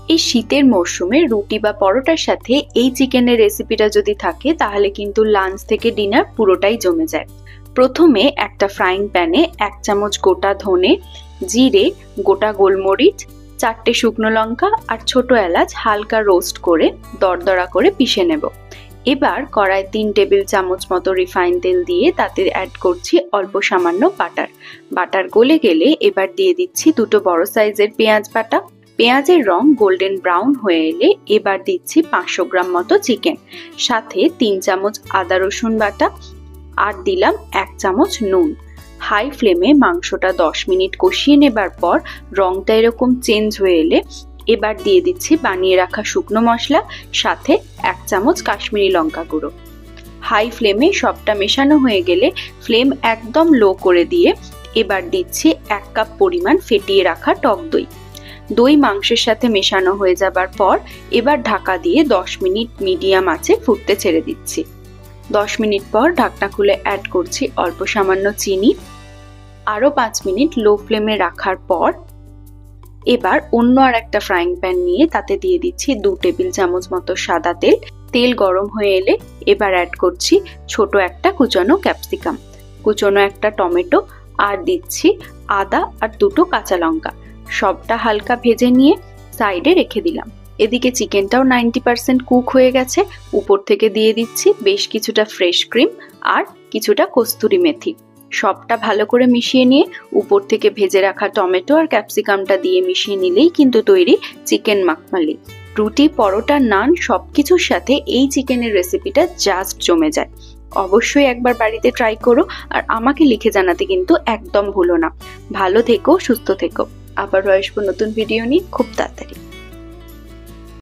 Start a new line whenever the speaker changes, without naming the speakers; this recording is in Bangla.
এই শীতের মরশুমে রুটি বা পরোটার সাথে এই চিকেনের রেসিপিটা যদি থাকে তাহলে কিন্তু লাঞ্চ থেকে ডিনার পুরোটাই জমে যায়। প্রথমে একটা ফ্রাইং প্যানে 1 চামচ গোটা ধনে, জিরে, গোটা গোলমরিচ, 4টে শুকনো লঙ্কা আর ছোট এলাচ হালকা রোস্ট করে দরদরা করে পিষে নেব। এবার কড়ায় 3 টেবিল চামচ মতো রিফাইন তেল দিয়ে তাতে অ্যাড করছি অল্প সামান্য বাটার। বাটার গলে গেলে এবার দিয়ে দিচ্ছি 2টো বড় সাইজের পেঁয়াজ বাটা। পেঁয়াজের রং গোল্ডেন ব্রাউন হয়ে এলে এবার দিচ্ছি 500 গ্রাম মতো চিকেন, সাথে 3 চামচ আদা রসুন বাটা আর দিলাম 1 চামচ নুন। হাই ফ্লেমে মাংসটা 10 মিনিট কষিয়ে নেবার পর রংটা এরকম চেঞ্জ হয়ে এলে এবার দিয়ে দিচ্ছি বানিয়ে রাখা শুকনো মশলা, সাথে 1 চামচ কাশ্মীরি লঙ্কা গুঁড়ো। হাই ফ্লেমে সবটা মেশানো হয়ে গেলে ফ্লেম একদম লো করে দিয়ে এবার দিচ্ছি 1 কাপ পরিমাণ ফেটিয়ে রাখা টক দই। দই মাংসের সাথে মেশানো হয়ে যাবার পর এবার ঢাকা দিয়ে 10 মিনিট মিডিয়াম আঁচে ফুটতে ছেড়ে দিচ্ছি। 10 মিনিট পর ঢাকনা খুলে অ্যাড করছি অল্প সামান্য চিনি। আরও 5 মিনিট লো ফ্লেমে রাখার পর এবার অন্য আর একটা ফ্রাইং প্যান নিয়ে তাতে দিয়ে দিচ্ছি 2 টেবিল চামচ মতো সাদা তেল। তেল গরম হয়ে এলে এবার অ্যাড করছি ছোট একটা কুচানো ক্যাপসিকাম, কুচানো একটা টমেটো আর দিচ্ছি আদা আর 2টো কাঁচা লঙ্কা। সবটা হালকা ভেজে নিয়ে সাইডে রেখে দিলাম। এদিকে চিকেনটাও 90% কুক হয়ে গেছে। উপর থেকে দিয়ে দিচ্ছি বেশ কিছুটা ফ্রেশ ক্রিম আর কিছুটা কস্তুরি মেথি। সবটা ভালো করে মিশিয়ে নিয়ে উপর থেকে ভেজে রাখা টমেটো আর ক্যাপসিকামটা দিয়ে মিশিয়ে নিলেই কিন্তু তৈরি চিকেন মাখমালি। রুটি, পরোটা, নান সবকিছুর সাথে এই চিকেনের রেসিপিটা জাস্ট জমে যায়। অবশ্যই একবার বাড়িতে ট্রাই করো আর আমাকে লিখে জানাতে কিন্তু একদম ভুলো না। ভালো থেকো, সুস্থ থেকো। আবারও আসবো নতুন ভিডিও নিয়ে খুব তাড়াতাড়ি।